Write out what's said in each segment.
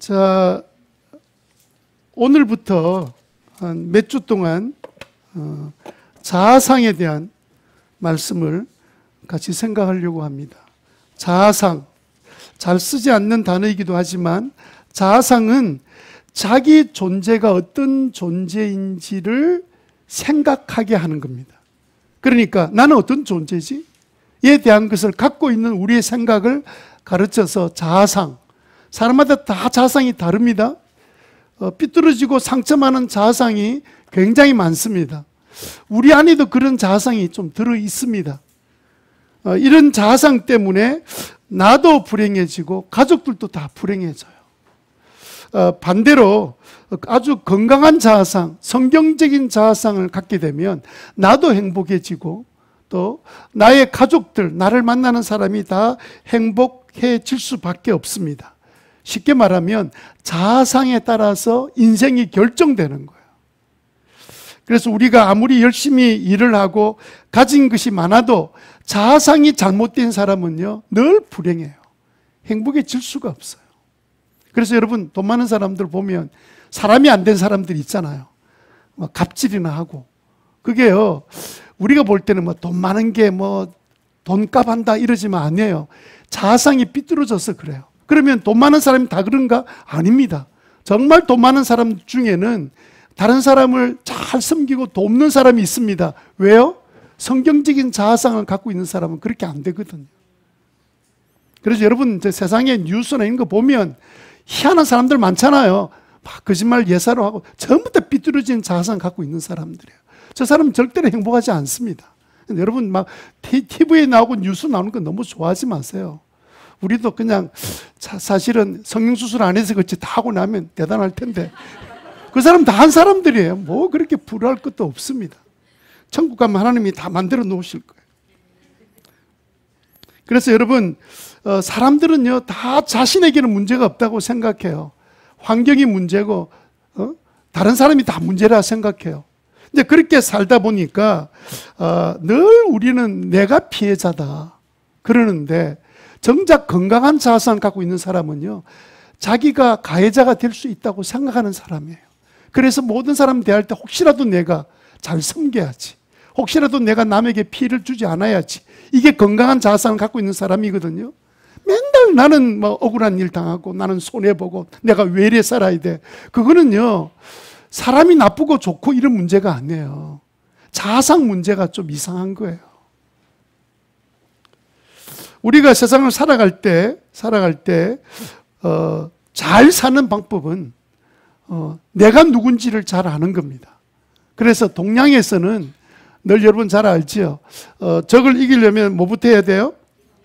자, 오늘부터 한 몇 주 동안 자아상에 대한 말씀을 같이 생각하려고 합니다. 자아상, 잘 쓰지 않는 단어이기도 하지만 자아상은 자기 존재가 어떤 존재인지를 생각하게 하는 겁니다. 그러니까 나는 어떤 존재지? 에 대한 것을 갖고 있는 우리의 생각을 가르쳐서 자아상, 사람마다 다 자아상이 다릅니다. 삐뚤어지고 상처많은 자아상이 굉장히 많습니다. 우리 안에도 그런 자아상이 좀 들어 있습니다. 이런 자아상 때문에 나도 불행해지고 가족들도 다 불행해져요. 반대로 아주 건강한 자아상, 성경적인 자아상을 갖게 되면 나도 행복해지고 또 나의 가족들, 나를 만나는 사람이 다 행복해질 수밖에 없습니다. 쉽게 말하면 자아상에 따라서 인생이 결정되는 거예요. 그래서 우리가 아무리 열심히 일을 하고 가진 것이 많아도 자아상이 잘못된 사람은요, 늘 불행해요. 행복해질 수가 없어요. 그래서 여러분, 돈 많은 사람들 보면 사람이 안 된 사람들 있잖아요. 갑질이나 하고. 그게요, 우리가 볼 때는 돈 많은 게 돈값 한다 이러지만 아니에요. 자아상이 삐뚤어져서 그래요. 그러면 돈 많은 사람이 다 그런가? 아닙니다. 정말 돈 많은 사람 중에는 다른 사람을 잘 섬기고 돕는 사람이 있습니다. 왜요? 성경적인 자아상을 갖고 있는 사람은 그렇게 안 되거든요. 그래서 여러분, 이제 세상에 뉴스나 이런 거 보면 희한한 사람들 많잖아요. 막 거짓말 예사로 하고 전부 다 삐뚤어진 자아상 갖고 있는 사람들이에요. 저 사람은 절대로 행복하지 않습니다. 여러분, 막 TV에 나오고 뉴스 나오는 거 너무 좋아하지 마세요. 우리도 그냥 사실은 성형수술 안 해서 그렇지 다 하고 나면 대단할 텐데 그 사람 다 한 사람들이에요. 뭐 그렇게 불화할 것도 없습니다. 천국 가면 하나님이 다 만들어 놓으실 거예요. 그래서 여러분, 사람들은요 다 자신에게는 문제가 없다고 생각해요. 환경이 문제고 다른 사람이 다 문제라 생각해요. 근데 그렇게 살다 보니까 늘 우리는 내가 피해자다 그러는데, 정작 건강한 자아상을 갖고 있는 사람은요, 자기가 가해자가 될 수 있다고 생각하는 사람이에요. 그래서 모든 사람 대할 때 혹시라도 내가 잘 섬겨야지, 혹시라도 내가 남에게 피해를 주지 않아야지, 이게 건강한 자아상을 갖고 있는 사람이거든요. 맨날 나는 억울한 일 당하고 나는 손해보고 내가 왜 이래 살아야 돼. 그거는요, 사람이 나쁘고 좋고 이런 문제가 아니에요. 자아상 문제가 좀 이상한 거예요. 우리가 세상을 살아갈 때 잘 사는 방법은 내가 누군지를 잘 아는 겁니다. 그래서 동양에서는 늘 여러분 잘 알지요. 적을 이기려면 뭐부터 해야 돼요?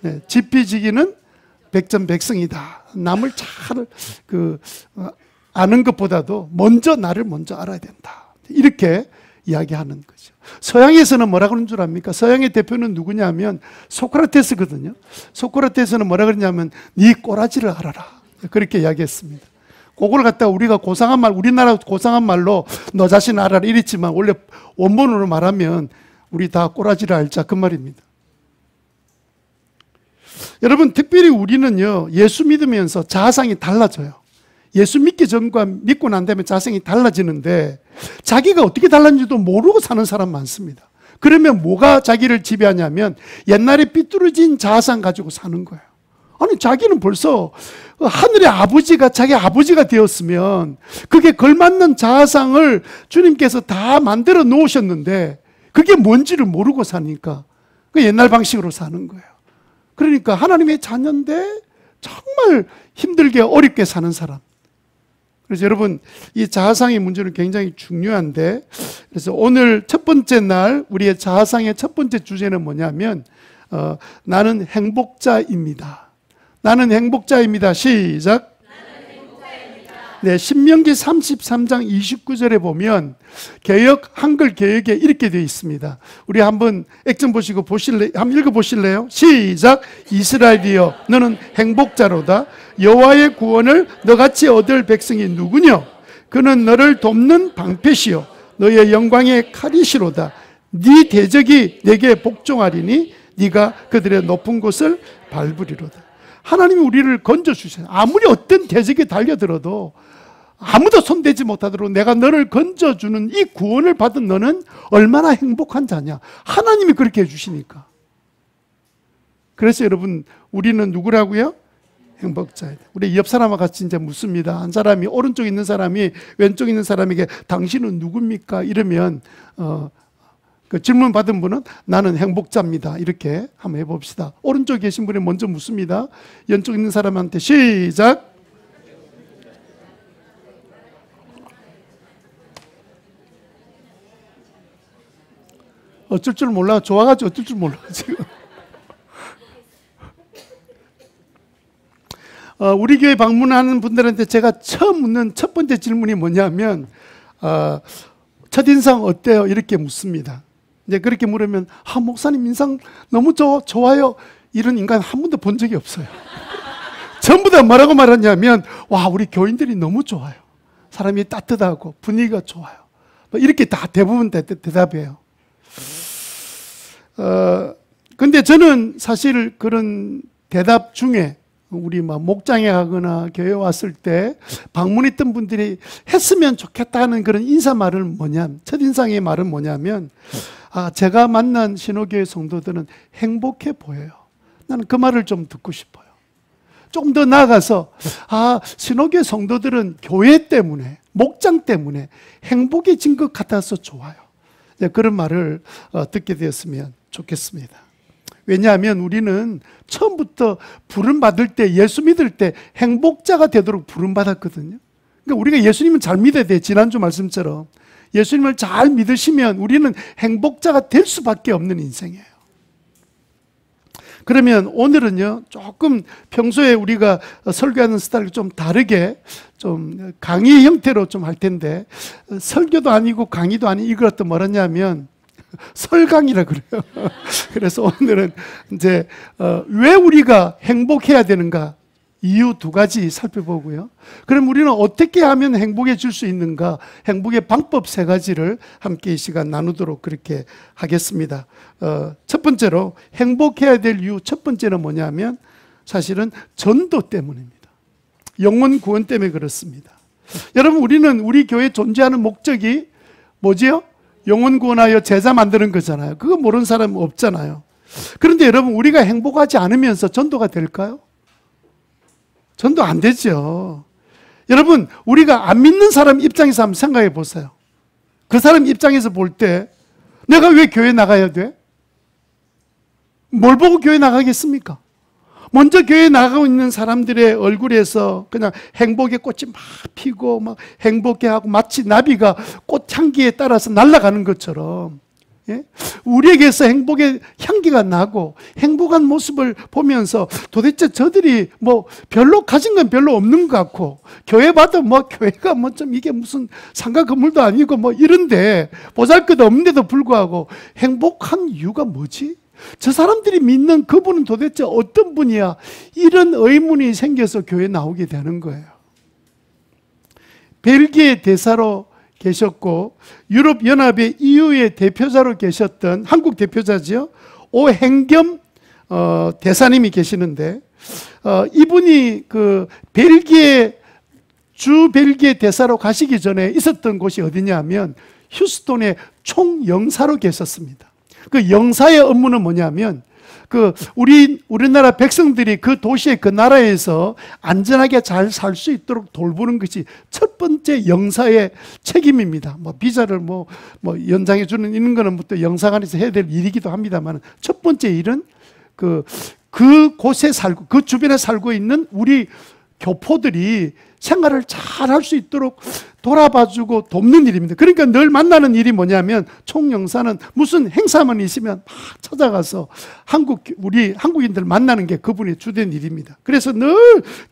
네, 지피지기는 백전백승이다. 남을 잘 아는 것보다도 나를 먼저 알아야 된다. 이렇게 이야기하는 거죠. 서양에서는 뭐라 그러는 줄 압니까? 서양의 대표는 누구냐면 소크라테스거든요. 소크라테스는 뭐라 그러냐면 네 꼬라지를 알아라. 그렇게 이야기했습니다. 그걸 갖다가 우리가 고상한 말, 우리나라 고상한 말로 너 자신 알아라 이랬지만 원래 원본으로 말하면 우리 다 꼬라지를 알자 그 말입니다. 여러분, 특별히 우리는요, 예수 믿으면서 자아상이 달라져요. 예수 믿기 전과 믿고 난 다음에 자아상이 달라지는데 자기가 어떻게 달랐는지도 모르고 사는 사람 많습니다. 그러면 뭐가 자기를 지배하냐면 옛날에 삐뚤어진 자아상 가지고 사는 거예요. 아니, 자기는 벌써 하늘의 아버지가 자기 아버지가 되었으면 그게 걸맞는 자아상을 주님께서 다 만들어 놓으셨는데 그게 뭔지를 모르고 사니까 그 옛날 방식으로 사는 거예요. 그러니까 하나님의 자녀인데 정말 힘들게 어렵게 사는 사람. 그래서 여러분, 이 자아상의 문제는 굉장히 중요한데, 그래서 오늘 첫 번째 날 우리의 자아상의 첫 번째 주제는 뭐냐면 나는 행복자입니다. 나는 행복자입니다. 시작. 나는 행복자입니다. 네, 신명기 33장 29절에 보면 개역 한글 개역에 이렇게 되어 있습니다. 우리 한번 액정 보시고 한번 읽어 보실래요? 시작. 이스라엘이여, 너는 행복자로다. 여호와의 구원을 너같이 얻을 백성이 누구냐? 그는 너를 돕는 방패시요 너의 영광의 칼이시로다. 네 대적이 내게 복종하리니 네가 그들의 높은 곳을 밟으리로다. 하나님이 우리를 건져주셔요. 아무리 어떤 대적에 달려들어도 아무도 손대지 못하도록 내가 너를 건져주는 이 구원을 받은 너는 얼마나 행복한 자냐. 하나님이 그렇게 해주시니까. 그래서 여러분, 우리는 누구라고요? 행복자예요. 우리 옆 사람과 같이 이제 묻습니다. 한 사람이, 오른쪽에 있는 사람이 왼쪽에 있는 사람에게 당신은 누굽니까? 이러면 그 질문 받은 분은 나는 행복자입니다. 이렇게 한번 해봅시다. 오른쪽에 계신 분이 먼저 묻습니다. 왼쪽에 있는 사람한테 시작. 어쩔 줄 몰라. 좋아가지고 어쩔 줄 몰라 지금. 우리 교회 방문하는 분들한테 제가 처음 묻는 첫 번째 질문이 뭐냐면 첫인상 어때요? 이렇게 묻습니다. 이제 그렇게 물으면 목사님 인상 너무 좋아요. 이런 인간 한 번도 본 적이 없어요. 전부 다 뭐라고 말하냐면 와, 우리 교인들이 너무 좋아요. 사람이 따뜻하고 분위기가 좋아요. 이렇게 다 대부분 대답해요. 근데 저는 사실 그런 대답 중에 우리 목장에 가거나 교회 왔을 때 방문했던 분들이 했으면 좋겠다는 그런 인사말은 첫인상의 말은 뭐냐면 제가 만난 신호교회 성도들은 행복해 보여요. 나는 그 말을 좀 듣고 싶어요. 조금 더 나아가서 신호교회 성도들은 교회 때문에, 목장 때문에 행복해진 것 같아서 좋아요. 그런 말을 듣게 되었으면 좋겠습니다. 왜냐하면 우리는 처음부터 부름받을 때, 예수 믿을 때 행복자가 되도록 부름받았거든요. 그러니까 우리가 예수님을 잘 믿어야 돼. 지난주 말씀처럼 예수님을 잘 믿으시면 우리는 행복자가 될 수밖에 없는 인생이에요. 그러면 오늘은요, 조금 평소에 우리가 설교하는 스타일이 좀 다르게 좀 강의 형태로 좀 할 텐데, 설교도 아니고 강의도 아니고 이걸 또 뭐라냐면 설강이라 그래요. 그래서 오늘은 이제 왜 우리가 행복해야 되는가, 이유 두 가지 살펴보고요. 그럼 우리는 어떻게 하면 행복해질 수 있는가, 행복의 방법 세 가지를 함께 이 시간 나누도록 그렇게 하겠습니다. 첫 번째로 행복해야 될 이유 첫 번째는 뭐냐면 사실은 전도 때문입니다. 영혼 구원 때문에 그렇습니다. 여러분, 우리는 우리 교회 존재하는 목적이 뭐지요? 영혼 구원하여 제자 만드는 거잖아요. 그거 모르는 사람은 없잖아요. 그런데 여러분, 우리가 행복하지 않으면서 전도가 될까요? 전도 안 되죠. 여러분, 우리가 안 믿는 사람 입장에서 한번 생각해 보세요. 그 사람 입장에서 볼 때 내가 왜 교회 나가야 돼? 뭘 보고 교회 나가겠습니까? 먼저 교회에 나가고 있는 사람들의 얼굴에서 그냥 행복의 꽃이 막 피고 막 행복해하고 마치 나비가 꽃향기에 따라서 날아가는 것처럼, 예? 우리에게서 행복의 향기가 나고 행복한 모습을 보면서 도대체 저들이 뭐 별로 가진 건 별로 없는 것 같고, 교회 봐도 뭐 교회가 뭐 좀 이게 무슨 상가 건물도 아니고 뭐 이런데 보잘것 없는데도 불구하고 행복한 이유가 뭐지? 저 사람들이 믿는 그분은 도대체 어떤 분이야? 이런 의문이 생겨서 교회에 나오게 되는 거예요. 벨기에 대사로 계셨고 유럽연합의 EU의 대표자로 계셨던 한국 대표자죠. 오행겸 대사님이 계시는데 이분이 그 벨기에 대사로 가시기 전에 있었던 곳이 어디냐면 휴스톤의 총영사로 계셨습니다. 그 영사의 업무는 뭐냐면 우리나라 백성들이 그 도시의 그 나라에서 안전하게 잘 살 수 있도록 돌보는 것이 첫 번째 영사의 책임입니다. 뭐 비자를 뭐 연장해 주는 이런 거는 또 영사관에서 해야 될 일이기도 합니다만, 첫 번째 일은 그곳에 살고 그 주변에 살고 있는 우리 교포들이 생활을 잘 할 수 있도록 돌아봐주고 돕는 일입니다. 그러니까 늘 만나는 일이 뭐냐면, 총영사는 무슨 행사만 있으면 막 찾아가서 우리 한국인들 만나는 게 그분의 주된 일입니다. 그래서 늘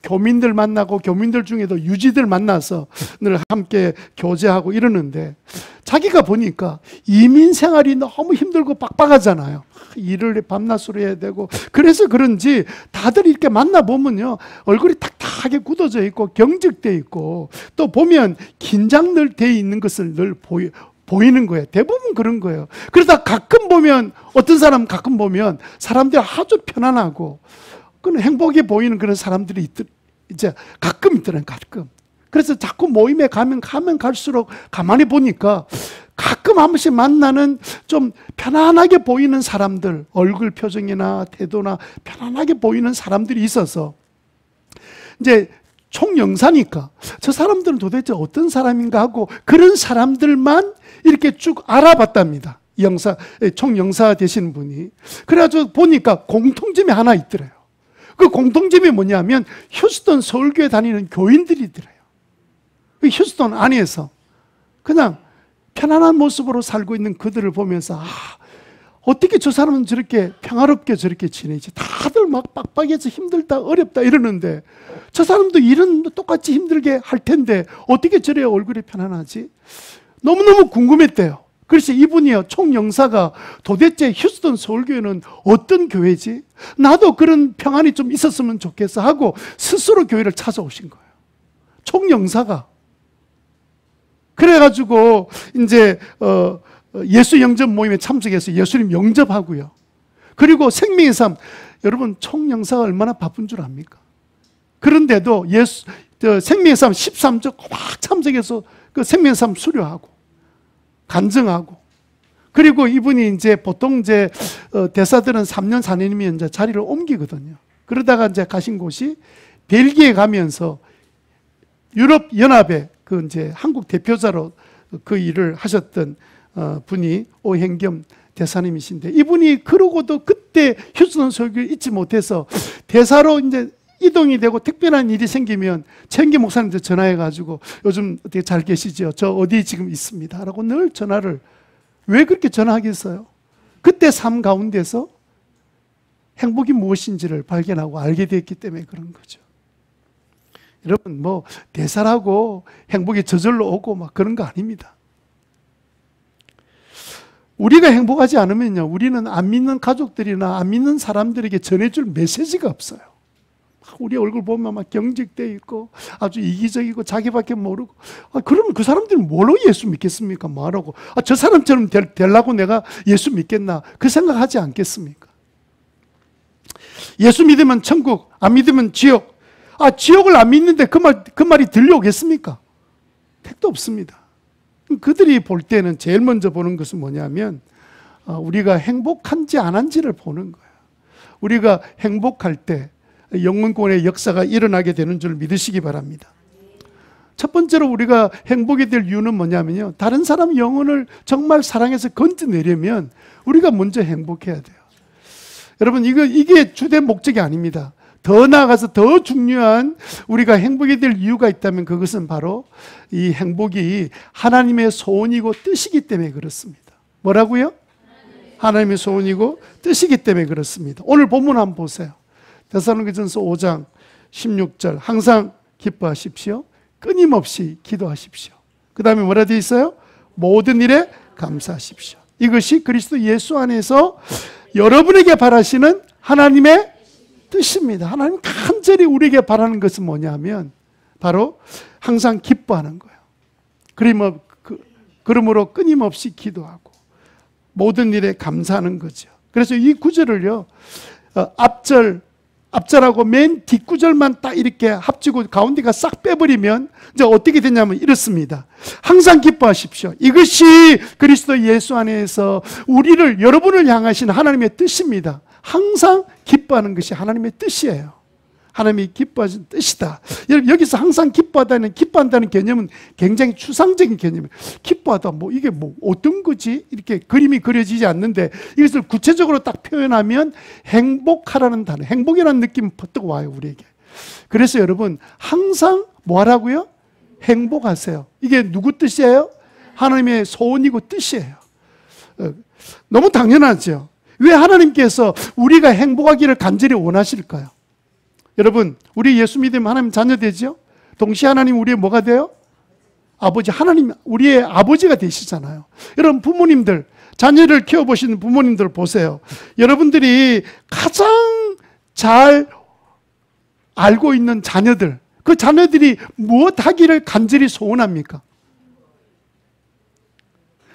교민들 만나고 교민들 중에도 유지들 만나서 늘 함께 교제하고 이러는데, 자기가 보니까 이민 생활이 너무 힘들고 빡빡하잖아요. 일을 밤낮으로 해야 되고, 그래서 그런지 다들 이렇게 만나보면요, 얼굴이 탁탁하게 굳어져 있고 경직돼 있고, 또 보면 긴장 늘 돼 있는 것을 늘 보이는 거예요. 대부분 그런 거예요. 그러다 가끔 보면 어떤 사람 가끔 보면 사람들이 아주 편안하고 그건 행복해 보이는 그런 사람들이 이제 가끔 있더라고요, 가끔. 그래서 자꾸 모임에 가면 갈수록 가만히 보니까 가끔 한 번씩 만나는 좀 편안하게 보이는 사람들, 얼굴 표정이나 태도나 편안하게 보이는 사람들이 있어서 이제 총영사니까 저 사람들은 도대체 어떤 사람인가 하고 그런 사람들만 이렇게 쭉 알아봤답니다. 총영사 되시는 분이. 그래가지고 보니까 공통점이 하나 있더래요. 그 공통점이 뭐냐면 휴스턴 서울교회 다니는 교인들이더래요. 휴스턴 안에서 그냥 편안한 모습으로 살고 있는 그들을 보면서 어떻게 저 사람은 저렇게 평화롭게 저렇게 지내지? 다들 막 빡빡해서 힘들다 어렵다 이러는데 저 사람도 일은 똑같이 힘들게 할 텐데 어떻게 저래야 얼굴이 편안하지? 너무너무 궁금했대요. 그래서 이분이요, 총영사가 도대체 휴스턴 서울교회는 어떤 교회지? 나도 그런 평안이 좀 있었으면 좋겠어 하고 스스로 교회를 찾아오신 거예요. 총영사가. 그래가지고 이제 예수 영접 모임에 참석해서 예수님 영접하고요. 그리고 생명의 삶, 여러분 총영사가 얼마나 바쁜 줄 압니까? 그런데도 생명의 삶 13조 막 참석해서 그 생명의 삶 수료하고 간증하고, 그리고 이분이 이제 보통 이제 대사들은 3년 4년이면 이제 자리를 옮기거든요. 그러다가 이제 가신 곳이 벨기에 가면서 유럽 연합에 그 이제 한국 대표자로 그 일을 하셨던 분이 오행겸 대사님이신데, 이분이 그러고도 그때 휴스턴 설교를 잊지 못해서 대사로 이제 이동이 되고 특별한 일이 생기면 최은기 목사님한테 전화해가지고 요즘 어떻게 잘 계시죠? 저 어디 지금 있습니다. 라고 늘 전화를. 왜 그렇게 전화하겠어요? 그때 삶 가운데서 행복이 무엇인지를 발견하고 알게 됐기 때문에 그런 거죠. 여러분, 뭐 대사라고 행복이 저절로 오고 막 그런 거 아닙니다. 우리가 행복하지 않으면요, 우리는 안 믿는 가족들이나 안 믿는 사람들에게 전해줄 메시지가 없어요. 우리 얼굴 보면 막 경직되어 있고 아주 이기적이고 자기밖에 모르고, 그러면 그 사람들이 뭘로 예수 믿겠습니까? 뭐하라고? 저 사람처럼 되려고 내가 예수 믿겠나? 그 생각하지 않겠습니까? 예수 믿으면 천국, 안 믿으면 지옥. 지옥을 안 믿는데 그 말이 들려오겠습니까? 택도 없습니다. 그들이 볼 때는 제일 먼저 보는 것은 뭐냐면 우리가 행복한지 안 한지를 보는 거예요. 우리가 행복할 때 영문권의 역사가 일어나게 되는 줄 믿으시기 바랍니다. 첫 번째로 우리가 행복이 될 이유는 뭐냐면요, 다른 사람 영혼을 정말 사랑해서 건져내려면 우리가 먼저 행복해야 돼요. 여러분, 이게 주된 목적이 아닙니다. 더 나아가서 더 중요한 우리가 행복이 될 이유가 있다면 그것은 바로 이 행복이 하나님의 소원이고 뜻이기 때문에 그렇습니다. 뭐라고요? 하나님의 소원이고 뜻이기 때문에 그렇습니다. 오늘 본문 한번 보세요. 데살로니가전서 5장 16절, 항상 기뻐하십시오. 끊임없이 기도하십시오. 그 다음에 뭐라 되어 있어요? 모든 일에 감사하십시오. 이것이 그리스도 예수 안에서 여러분에게 바라시는 하나님의 뜻입니다. 하나님 간절히 우리에게 바라는 것은 뭐냐면 바로 항상 기뻐하는 거예요. 그러므로 끊임없이 기도하고 모든 일에 감사하는 거죠. 그래서 이 구절을요, 앞절하고 맨 뒷구절만 딱 이렇게 합치고 가운데가 싹 빼버리면 이제 어떻게 되냐면 이렇습니다. 항상 기뻐하십시오. 이것이 그리스도 예수 안에서 여러분을 향하신 하나님의 뜻입니다. 항상 기뻐하는 것이 하나님의 뜻이에요. 하나님이 기뻐하신 뜻이다. 여기서 항상 기뻐한다는 개념은 굉장히 추상적인 개념이에요. 기뻐하다, 이게 어떤 거지? 이렇게 그림이 그려지지 않는데 이것을 구체적으로 딱 표현하면 행복하라는 단어, 행복이라는 느낌이 퍼뜩 와요, 우리에게. 그래서 여러분, 항상 뭐 하라고요? 행복하세요. 이게 누구 뜻이에요? 하나님의 소원이고 뜻이에요. 너무 당연하죠. 왜 하나님께서 우리가 행복하기를 간절히 원하실까요? 여러분, 우리 예수 믿으면 하나님 자녀 되죠? 동시에 하나님 우리의 뭐가 돼요? 아버지, 하나님 우리의 아버지가 되시잖아요. 여러분, 부모님들, 자녀를 키워보시는 부모님들 보세요. 여러분들이 가장 잘 알고 있는 자녀들, 그 자녀들이 무엇 하기를 간절히 소원합니까?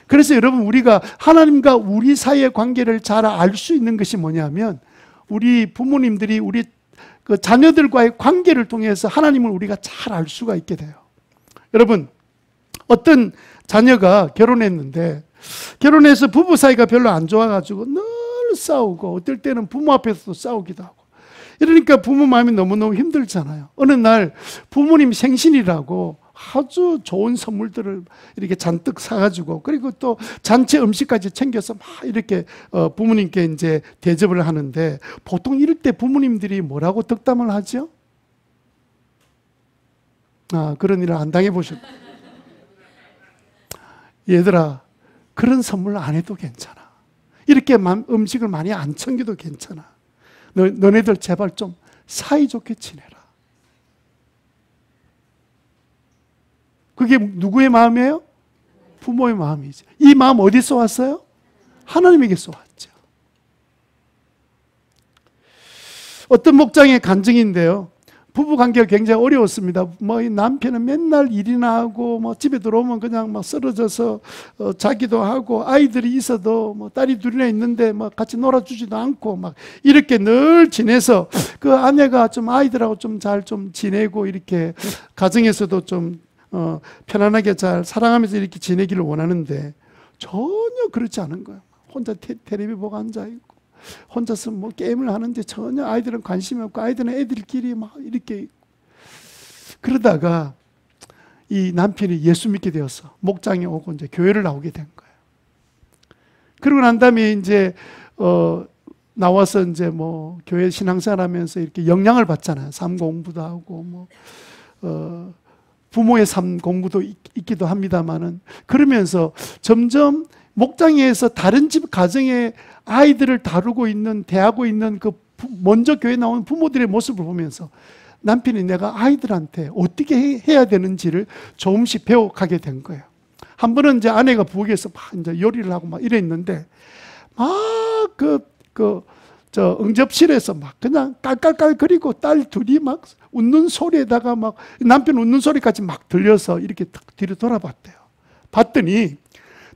그래서 여러분, 우리가 하나님과 우리 사이의 관계를 잘 알 수 있는 것이 뭐냐면 우리 부모님들이 우리 그 자녀들과의 관계를 통해서 하나님을 우리가 잘 알 수가 있게 돼요. 여러분, 어떤 자녀가 결혼했는데 결혼해서 부부 사이가 별로 안 좋아가지고 늘 싸우고 어떨 때는 부모 앞에서도 싸우기도 하고 이러니까 부모 마음이 너무너무 힘들잖아요. 어느 날 부모님 생신이라고 아주 좋은 선물들을 이렇게 잔뜩 사가지고 그리고 또 잔치 음식까지 챙겨서 막 이렇게 부모님께 이제 대접을 하는데 보통 이럴 때 부모님들이 뭐라고 덕담을 하죠? 그런 일을 안 당해보셨. 얘들아, 그런 선물 안 해도 괜찮아. 이렇게 음식을 많이 안 챙겨도 괜찮아. 너네들 제발 좀 사이좋게 지내라. 그게 누구의 마음이에요? 부모의 마음이죠. 이 마음 어디서 왔어요? 하나님에게서 왔죠. 어떤 목장의 간증인데요. 부부 관계가 굉장히 어려웠습니다. 이 남편은 맨날 일이나 하고 집에 들어오면 그냥 쓰러져서 자기도 하고 아이들이 있어도 딸이 둘이나 있는데 같이 놀아주지도 않고 이렇게 늘 지내서 그 아내가 좀 아이들하고 좀 잘 좀 지내고 이렇게 가정에서도 좀 편안하게 잘 사랑하면서 이렇게 지내기를 원하는데 전혀 그렇지 않은 거예요. 혼자 텔레비 보고 앉아있고 혼자서 게임을 하는데 전혀 아이들은 관심이 없고 아이들은 애들끼리 이렇게 있고. 그러다가 이 남편이 예수 믿게 되어서 목장에 오고 이제 교회를 나오게 된 거예요. 그러고 난 다음에 이제 나와서 이제 교회 신앙생활 하면서 이렇게 영향을 받잖아요. 삶 공부도 하고 부모의 삶 공부도 있기도 합니다만은 그러면서 점점 목장에서 다른 집 가정의 아이들을 다루고 있는 대하고 있는 그 먼저 교회 나온 부모들의 모습을 보면서 남편이 내가 아이들한테 어떻게 해야 되는지를 조금씩 배워가게 된 거예요. 한 번은 이제 아내가 부엌에서 이제 요리를 하고 이랬는데 응접실에서 그냥 깔깔깔거리고 딸 둘이 웃는 소리에다가 남편 웃는 소리까지 들려서 이렇게 뒤로 돌아봤대요. 봤더니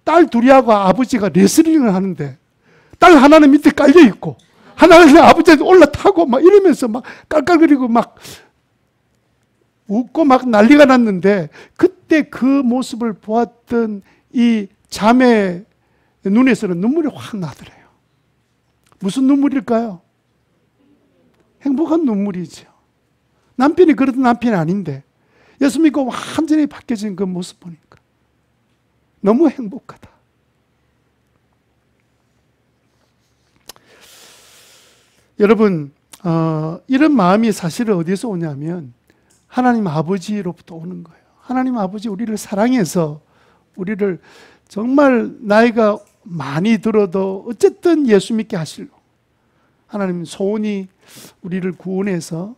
딸 둘이하고 아버지가 레슬링을 하는데 딸 하나는 밑에 깔려 있고 하나는 아버지한테 올라타고 이러면서 깔깔거리고 웃고 난리가 났는데 그때 그 모습을 보았던 이 자매의 눈에서는 눈물이 확 나더래요. 무슨 눈물일까요? 행복한 눈물이죠. 남편이 그러던 남편이 아닌데 예수 믿고 완전히 바뀌어진 그 모습 보니까 너무 행복하다. 여러분, 이런 마음이 사실은 어디서 오냐면 하나님 아버지로부터 오는 거예요. 하나님 아버지 우리를 사랑해서 우리를 정말 나이가 많이 들어도 어쨌든 예수 믿게 하시려 하나님 소원이 우리를 구원해서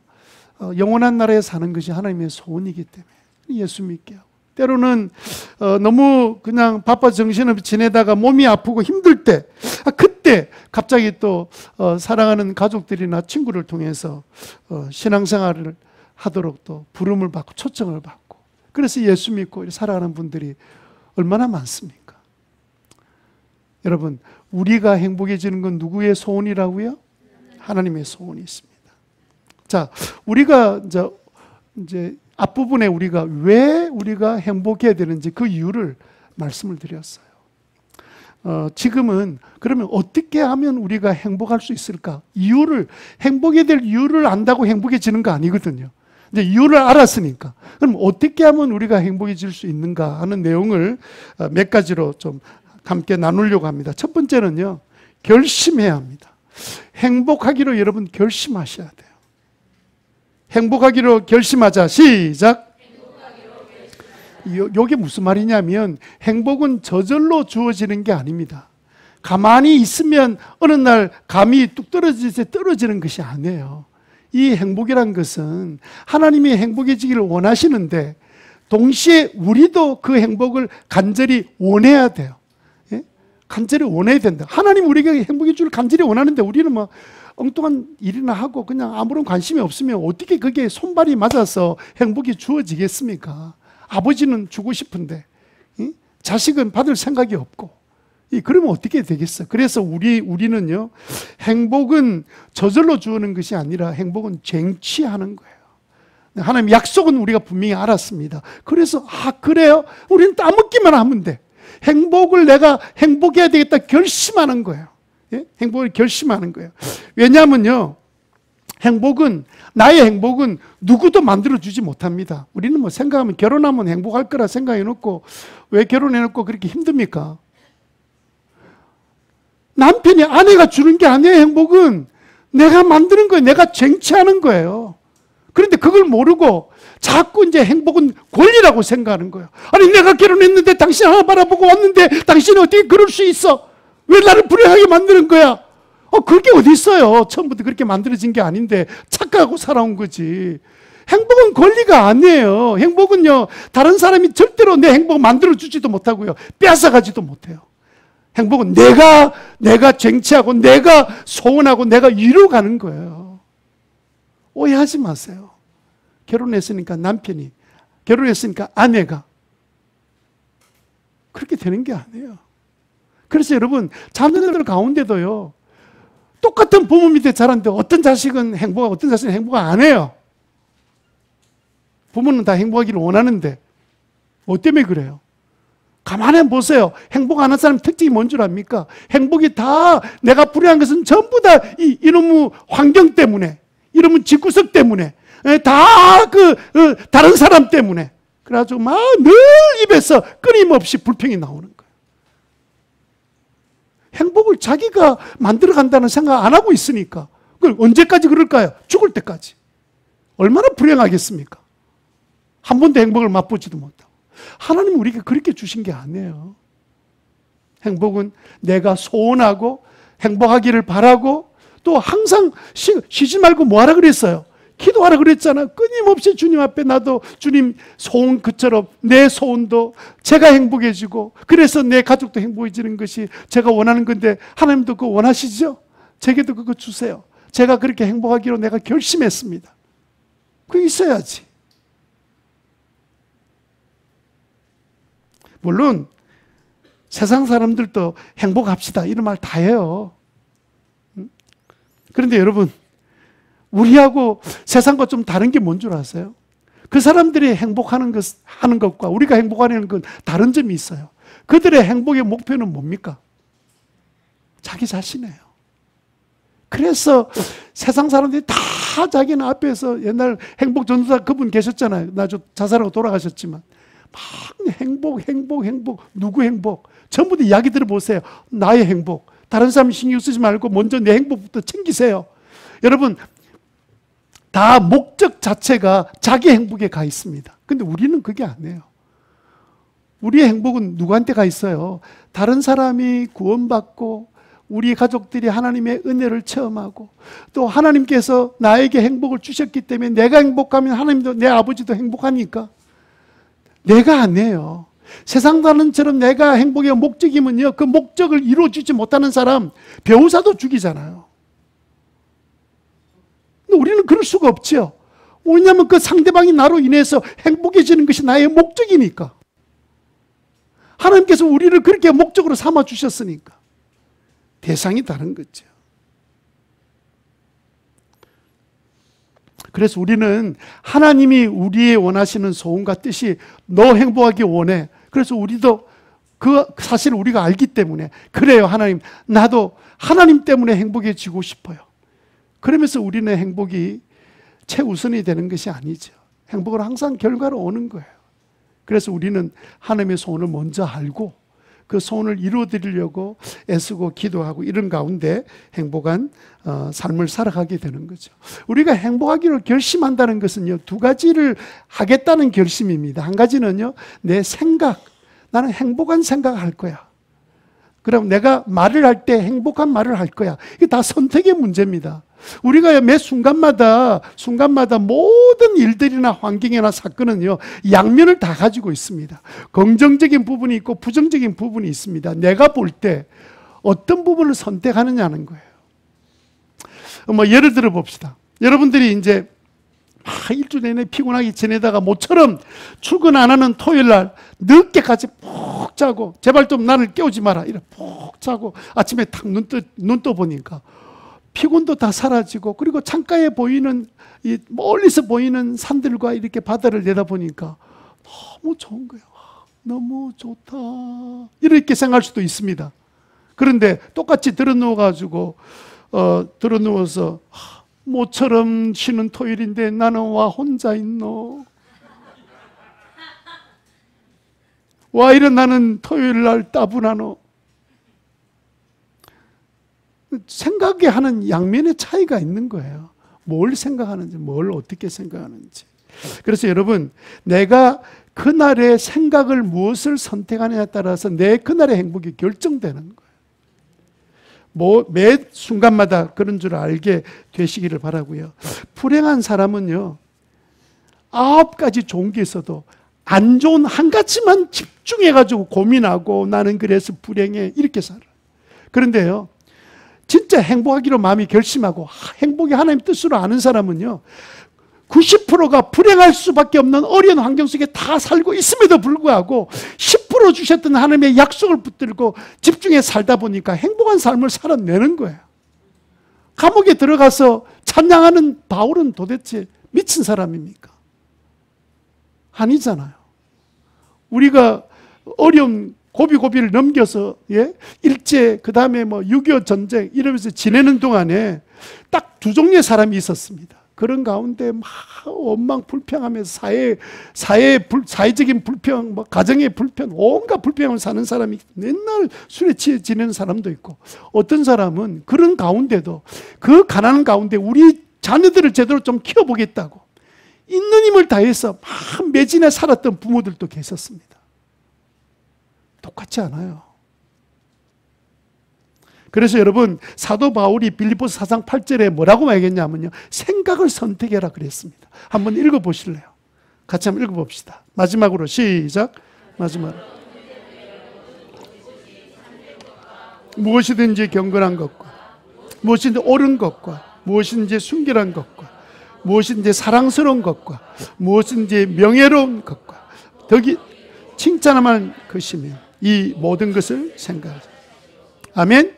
영원한 나라에 사는 것이 하나님의 소원이기 때문에 예수 믿게 하고 때로는 너무 그냥 바빠 정신없이 지내다가 몸이 아프고 힘들 때 그때 갑자기 또 사랑하는 가족들이나 친구를 통해서 신앙생활을 하도록 또 부름을 받고 초청을 받고 그래서 예수 믿고 살아가는 분들이 얼마나 많습니까? 여러분, 우리가 행복해지는 건 누구의 소원이라고요? 하나님의 소원이 있습니다. 자, 우리가 이제 앞부분에 왜 우리가 행복해야 되는지 그 이유를 말씀을 드렸어요. 지금은 그러면 어떻게 하면 우리가 행복할 수 있을까? 행복해야 될 이유를 안다고 행복해지는 거 아니거든요. 이제 이유를 알았으니까. 그럼 어떻게 하면 우리가 행복해질 수 있는가 하는 내용을 몇 가지로 좀 함께 나누려고 합니다. 첫 번째는요, 결심해야 합니다. 행복하기로 여러분 결심하셔야 돼요. 행복하기로 결심하자. 시작. 이게 무슨 말이냐면 행복은 저절로 주어지는 게 아닙니다. 가만히 있으면 어느 날 감이 뚝 떨어지는 것이 아니에요. 이 행복이란 것은 하나님이 행복해지기를 원하시는데 동시에 우리도 그 행복을 간절히 원해야 돼요. 예? 간절히 원해야 된다. 하나님 우리에게 행복해지기를 간절히 원하는데 우리는 엉뚱한 일이나 하고 그냥 아무런 관심이 없으면 어떻게 그게 손발이 맞아서 행복이 주어지겠습니까? 아버지는 주고 싶은데 자식은 받을 생각이 없고 그러면 어떻게 되겠어? 그래서 우리는요, 행복은 저절로 주는 것이 아니라 행복은 쟁취하는 거예요. 하나님 약속은 우리가 분명히 알았습니다. 그래서 그래요? 우리는 따먹기만 하면 돼. 행복을 내가 행복해야 되겠다 결심하는 거예요. 예? 행복을 결심하는 거예요. 왜냐하면요, 나의 행복은 누구도 만들어주지 못합니다. 우리는 뭐 생각하면 결혼하면 행복할 거라 생각해놓고 왜 결혼해놓고 그렇게 힘듭니까? 남편이 아내가 주는 게 아니에요. 행복은 내가 만드는 거예요. 내가 쟁취하는 거예요. 그런데 그걸 모르고 자꾸 이제 행복은 권리라고 생각하는 거예요. 아니, 내가 결혼했는데 당신 하나 바라보고 왔는데 당신이 어떻게 그럴 수 있어? 왜 나를 불행하게 만드는 거야? 그게 어디 있어요? 처음부터 그렇게 만들어진 게 아닌데 착각하고 살아온 거지. 행복은 권리가 아니에요. 행복은요, 다른 사람이 절대로 내 행복을 만들어주지도 못하고요, 뺏어가지도 못해요. 행복은 내가 쟁취하고 내가 소원하고 내가 이루어가는 거예요. 오해하지 마세요. 결혼했으니까 남편이, 결혼했으니까 아내가 그렇게 되는 게 아니에요. 그래서 여러분, 자녀들 가운데도요, 똑같은 부모 밑에 자랐는데 어떤 자식은 행복하고 어떤 자식은 행복 안 해요. 부모는 다 행복하기를 원하는데 뭐 때문에 그래요? 가만히 보세요. 행복하는 사람 특징이 뭔 줄 압니까? 행복이 다, 내가 불행한 것은 전부 다 이놈의 환경 때문에, 이놈의 집구석 때문에, 다 다른 사람 때문에. 그래가지고 막 늘 입에서 끊임없이 불평이 나오는 거예요. 행복을 자기가 만들어 간다는 생각 안 하고 있으니까. 그걸 언제까지 그럴까요? 죽을 때까지. 얼마나 불행하겠습니까? 한 번도 행복을 맛보지도 못하고. 하나님은 우리에게 그렇게 주신 게 아니에요. 행복은 내가 소원하고 행복하기를 바라고, 또 항상 쉬지 말고 뭐 하라 그랬어요? 기도하라 그랬잖아. 끊임없이 주님 앞에 나도 주님 소원 그처럼 내 소원도 제가 행복해지고, 그래서 내 가족도 행복해지는 것이 제가 원하는 건데 하나님도 그거 원하시죠? 제게도 그거 주세요. 제가 그렇게 행복하기로 내가 결심했습니다. 그게 있어야지. 물론 세상 사람들도 행복합시다 이런 말 다 해요. 그런데 여러분, 우리하고 세상과 좀 다른 게 뭔 줄 아세요? 그 사람들이 행복하는 하는 것과 우리가 행복하는 건 다른 점이 있어요. 그들의 행복의 목표는 뭡니까? 자기 자신이에요. 그래서 세상 사람들이 다 자기는 앞에서, 옛날 행복 전도사 그분 계셨잖아요. 나중 자살하고 돌아가셨지만 막 행복, 누구 행복? 전부 다 이야기 들어보세요. 나의 행복. 다른 사람 신경 쓰지 말고 먼저 내 행복부터 챙기세요. 여러분, 다 목적 자체가 자기 행복에 가 있습니다. 근데 우리는 그게 아니에요. 우리의 행복은 누구한테 가 있어요? 다른 사람이 구원받고 우리 가족들이 하나님의 은혜를 체험하고, 또 하나님께서 나에게 행복을 주셨기 때문에 내가 행복하면 하나님도, 내 아버지도 행복하니까. 내가 아니에요. 세상 사람처럼 내가 행복의 목적이면요, 그 목적을 이루어주지 못하는 사람 배우자도 죽이잖아요. 근데 우리는 그럴 수가 없죠. 왜냐하면 그 상대방이 나로 인해서 행복해지는 것이 나의 목적이니까. 하나님께서 우리를 그렇게 목적으로 삼아 주셨으니까. 대상이 다른 거죠. 그래서 우리는 하나님이 우리의 원하시는 소원과 뜻이 너 행복하기 원해. 그래서 우리도 그 사실을 우리가 알기 때문에, 그래요 하나님, 나도 하나님 때문에 행복해지고 싶어요. 그러면서 우리는 행복이 최우선이 되는 것이 아니죠. 행복은 항상 결과로 오는 거예요. 그래서 우리는 하나님의 소원을 먼저 알고 그 소원을 이루어드리려고 애쓰고 기도하고 이런 가운데 행복한 삶을 살아가게 되는 거죠. 우리가 행복하기로 결심한다는 것은요, 두 가지를 하겠다는 결심입니다. 한 가지는요, 내 생각, 나는 행복한 생각을 할 거야. 그럼 내가 말을 할 때 행복한 말을 할 거야. 이게 다 선택의 문제입니다. 우리가 매 순간마다 모든 일들이나 환경이나 사건은요, 양면을 다 가지고 있습니다. 긍정적인 부분이 있고 부정적인 부분이 있습니다. 내가 볼 때 어떤 부분을 선택하느냐는 거예요. 뭐 예를 들어 봅시다. 여러분들이 이제 일주일 내내 피곤하게 지내다가 모처럼 출근 안 하는 토요일 날 늦게까지 푹 푹 자고 제발 좀 나를 깨우지 마라 이래 푹 자고 아침에 탁 눈 떠 보니까 피곤도 다 사라지고 그리고 창가에 보이는 이 멀리서 보이는 산들과 이렇게 바다를 내다보니까 너무 좋은 거예요. 너무 좋다 이렇게 생각할 수도 있습니다. 그런데 똑같이 드러누워가지고 드러누워서 모처럼 쉬는 토요일인데 나는 와 혼자 있노. 와 이래 나는 토요일 날 따분하노. 생각에 하는 양면의 차이가 있는 거예요. 뭘 생각하는지, 뭘 어떻게 생각하는지. 그래서 여러분, 내가 그날의 생각을 무엇을 선택하느냐에 따라서 내 그날의 행복이 결정되는 거예요. 매 순간마다 그런 줄 알게 되시기를 바라고요. 불행한 사람은요, 9가지 좋은 게 있어도 안 좋은 한 가지만 집중해가지고 고민하고 나는 그래서 불행해 이렇게 살아요. 그런데요, 진짜 행복하기로 마음이 결심하고 행복이 하나님 뜻으로 아는 사람은요 90%가 불행할 수밖에 없는 어려운 환경 속에 다 살고 있음에도 불구하고 10% 주셨던 하나님의 약속을 붙들고 집중해 살다 보니까 행복한 삶을 살아내는 거예요. 감옥에 들어가서 찬양하는 바울은 도대체 미친 사람입니까? 아니잖아요. 우리가 어려운 고비고비를 넘겨서 일제 그 다음에 6.25 전쟁 이러면서 지내는 동안에 딱 2종류의 사람이 있었습니다. 그런 가운데 막 원망 불평하면서 사회적인 불평, 가정의 불평, 온갖 불평을 사는 사람이 맨날 술에 취해 지내는 사람도 있고 어떤 사람은 그런 가운데도 그 가난한 가운데 우리 자녀들을 제대로 좀 키워보겠다고 있는 힘을 다해서 막 매진해 살았던 부모들도 계셨습니다. 똑같지 않아요. 그래서 여러분 사도 바울이 빌립보서 4장 8절에 뭐라고 말했냐면요 생각을 선택해라 그랬습니다. 한번 읽어보실래요? 같이 한번 읽어봅시다. 마지막으로 시작. 마지막 무엇이든지 경건한 것과 무엇이든지 옳은 것과 무엇이든지 순결한 것과 무엇이든지 사랑스러운 것과 무엇이든지 명예로운 것과 덕이 칭찬할 것이며 이 모든 것을 생각하자. 아멘.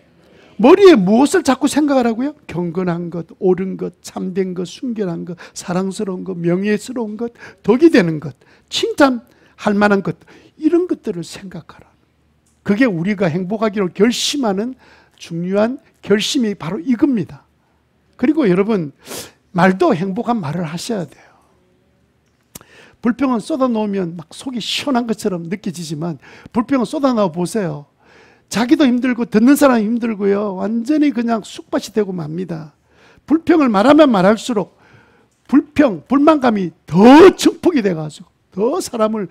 머리에 무엇을 자꾸 생각하라고요? 경건한 것, 옳은 것, 참된 것, 순결한 것, 사랑스러운 것, 명예스러운 것, 덕이 되는 것, 칭찬할 만한 것, 이런 것들을 생각하라. 그게 우리가 행복하기로 결심하는 중요한 결심이 바로 이겁니다. 그리고 여러분 말도 행복한 말을 하셔야 돼요. 불평은 쏟아놓으면 막 속이 시원한 것처럼 느껴지지만 불평은 쏟아놓아 보세요. 자기도 힘들고 듣는 사람이 힘들고요. 완전히 그냥 쑥밭이 되고 맙니다. 불평을 말하면 말할수록 불만감이 더 증폭이 돼가지고 더 사람을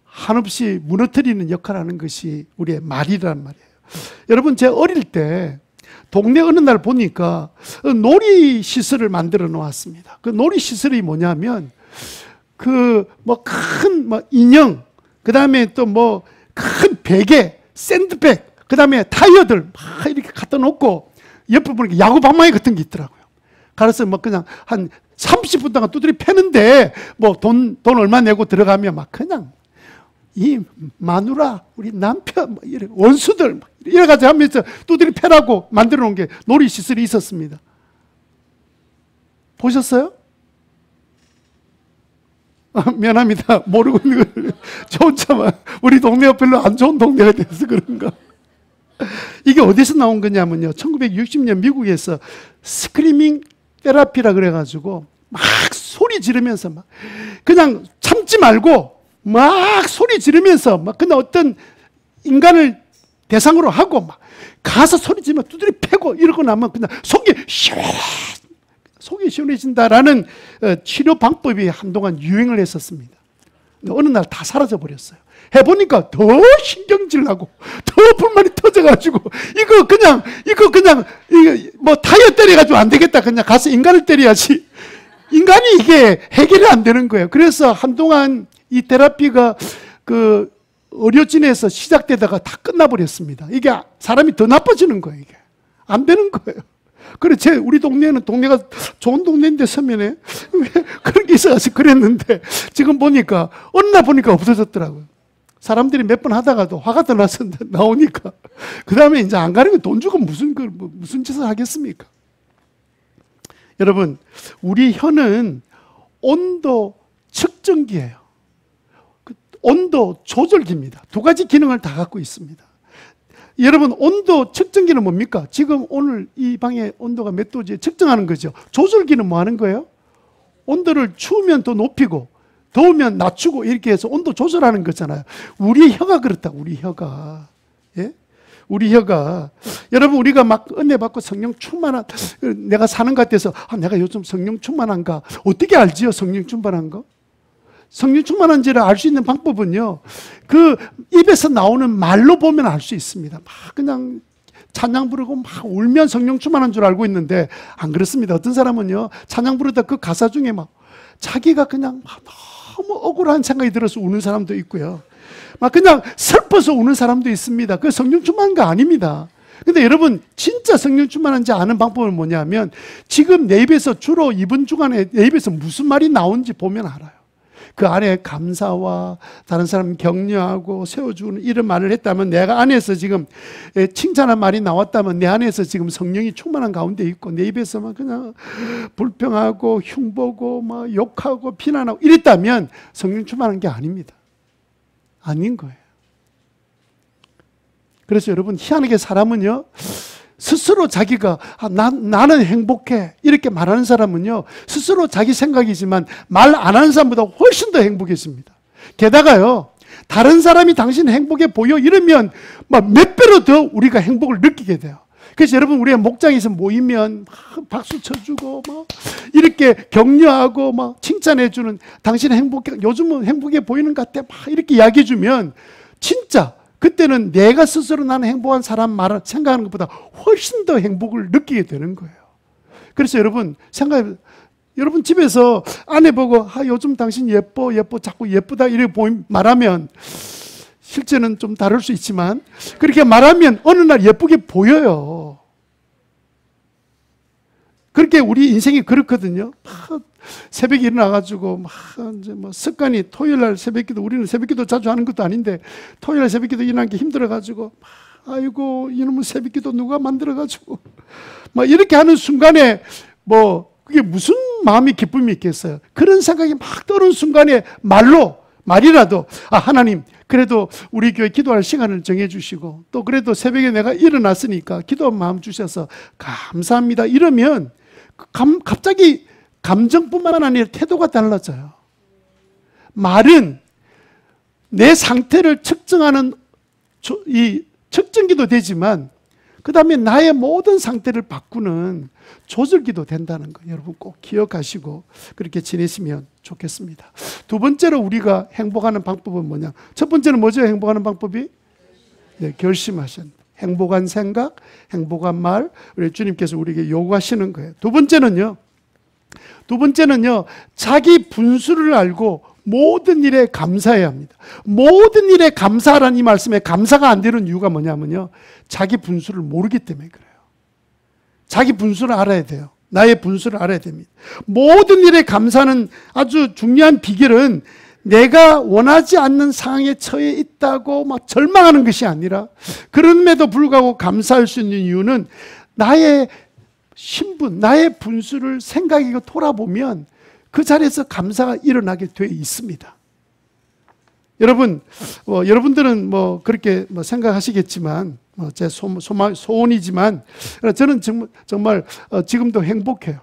한없이 무너뜨리는 역할을 하는 것이 우리의 말이란 말이에요. 여러분 제 어릴 때 동네 어느 날 보니까 놀이시설을 만들어 놓았습니다. 그 놀이시설이 뭐냐면 큰 인형, 그 다음에 또 큰 베개, 샌드백, 그 다음에 타이어들 막 이렇게 갖다 놓고 옆에 보니까 야구 방망이 같은 게 있더라고요. 그래서 그냥 한 30분 동안 두드리 패는데 돈 얼마 내고 들어가면 막 그냥 이 마누라, 우리 남편, 이래 원수들 이래가지고 하면서 두드리 패라고 만들어 놓은 게 놀이시설이 있었습니다. 보셨어요? 미안합니다. 모르고 있는 걸. 저 혼자만 우리 동네가 별로 안 좋은 동네가 돼서 그런가. 이게 어디서 나온 거냐면요 1960년 미국에서 스크리밍 테라피라 그래가지고 막 소리 지르면서 막 그냥 참지 말고 막 소리 지르면서 막 그냥 어떤 인간을 대상으로 하고 막 가서 소리 지르면 두드리 패고 이러고 나면 그냥 속이 시원해진다라는 치료 방법이 한동안 유행을 했었습니다. 근데 어느 날 다 사라져 버렸어요. 해보니까 더 신경질 나고 더 불만이 터져가지고 이거 그냥 타이어 때려가지고 안 되겠다. 그냥 가서 인간을 때려야지. 인간이 이게 해결이 안 되는 거예요. 그래서 한동안 이 테라피가 의료진에서 시작되다가 다 끝나버렸습니다. 이게 사람이 더 나빠지는 거예요. 이게 안 되는 거예요. 그래, 우리 동네는 동네가 좋은 동네인데 서면에 왜 그런 게 있어가지고 그랬는데 지금 보니까 어느 날 보니까 없어졌더라고요. 사람들이 몇 번 하다가도 화가 더 나서 나오니까 그 다음에 이제 안 가는 거 돈 주고 무슨 짓을 하겠습니까? 여러분, 우리 혀는 온도 측정기예요. 온도 조절기입니다. 두 가지 기능을 다 갖고 있습니다. 여러분, 온도 측정기는 뭡니까? 지금 오늘 이 방의 온도가 몇 도지 측정하는 거죠. 조절기는 뭐 하는 거예요? 온도를 추우면 더 높이고 더우면 낮추고 이렇게 해서 온도 조절하는 거잖아요. 우리 혀가 그렇다. 우리 혀가. 예? 우리 혀가. 여러분, 우리가 막 은혜 받고 성령 충만한, 내가 사는 것 같아서 내가 요즘 성령 충만한가? 어떻게 알지요? 성령 충만한 거? 성령 충만한지를 알 수 있는 방법은요, 그 입에서 나오는 말로 보면 알 수 있습니다. 막 그냥 찬양 부르고 막 울면 성령 충만한 줄 알고 있는데 안 그렇습니다. 어떤 사람은요, 찬양 부르다 그 가사 중에 막 자기가 그냥 막 너무 억울한 생각이 들어서 우는 사람도 있고요. 막 그냥 슬퍼서 우는 사람도 있습니다. 그 성령 충만한 거 아닙니다. 근데 여러분, 진짜 성령 충만한지 아는 방법은 뭐냐면 지금 내 입에서 주로 이번 주간에 내 입에서 무슨 말이 나온지 보면 알아요. 그 안에 감사와 다른 사람 격려하고 세워주는 이런 말을 했다면, 내가 안에서 지금 칭찬한 말이 나왔다면 내 안에서 지금 성령이 충만한 가운데 있고 내 입에서만 그냥 불평하고 흉보고 막 욕하고 비난하고 이랬다면 성령 충만한 게 아닙니다. 아닌 거예요. 그래서 여러분, 희한하게 사람은요, 스스로 자기가 나는 행복해 이렇게 말하는 사람은요, 스스로 자기 생각이지만 말 안 하는 사람보다 훨씬 더 행복해집니다. 게다가요, 다른 사람이 당신 행복해 보여 이러면 막 몇 배로 더 우리가 행복을 느끼게 돼요. 그래서 여러분, 우리가 목장에서 모이면 막 박수 쳐주고 막 이렇게 격려하고 막 칭찬해주는, 당신 행복해, 요즘은 행복해 보이는 것 같아 막 이렇게 이야기해주면 진짜 그때는 내가 스스로 나는 행복한 사람 말을 생각하는 것보다 훨씬 더 행복을 느끼게 되는 거예요. 그래서 여러분, 여러분 집에서 아내 보고 요즘 당신 예뻐 자꾸 예쁘다 이렇게 말하면, 실제는 좀 다를 수 있지만 그렇게 말하면 어느 날 예쁘게 보여요. 그렇게 우리 인생이 그렇거든요. 새벽에 일어나가지고 막 이제 뭐 습관이 토요일날 새벽기도, 우리는 새벽기도 자주 하는 것도 아닌데 토요일날 새벽기도 일어나는 게 힘들어가지고 아이고 이놈의 새벽기도 누가 만들어가지고 막 이렇게 하는 순간에 뭐 그게 무슨 마음이 기쁨이 있겠어요. 그런 생각이 막 떠오르는 순간에 말이라도 하나님 그래도 우리 교회 기도할 시간을 정해주시고 또 그래도 새벽에 내가 일어났으니까 기도한 마음 주셔서 감사합니다 이러면 갑자기 감정뿐만 아니라 태도가 달라져요. 말은 내 상태를 측정하는 이 측정기도 되지만 그 다음에 나의 모든 상태를 바꾸는 조절기도 된다는 거 여러분 꼭 기억하시고 그렇게 지내시면 좋겠습니다. 두 번째로 우리가 행복하는 방법은 뭐냐? 첫 번째는 뭐죠? 행복하는 방법이? 네, 결심하신 행복한 생각, 행복한 말, 우리 주님께서 우리에게 요구하시는 거예요. 두 번째는요, 자기 분수를 알고 모든 일에 감사해야 합니다. 모든 일에 감사하라는 이 말씀에 감사가 안 되는 이유가 뭐냐면요, 자기 분수를 모르기 때문에 그래요. 자기 분수를 알아야 돼요. 나의 분수를 알아야 됩니다. 모든 일에 감사는 아주 중요한 비결은 내가 원하지 않는 상황에 처해 있다고 막 절망하는 것이 아니라, 그럼에도 불구하고 감사할 수 있는 이유는 나의 신분, 나의 분수를 생각하고 돌아보면 그 자리에서 감사가 일어나게 되어 있습니다. 여러분, 여러분들은 그렇게 생각하시겠지만, 제 소원이지만, 저는 정말 지금도 행복해요.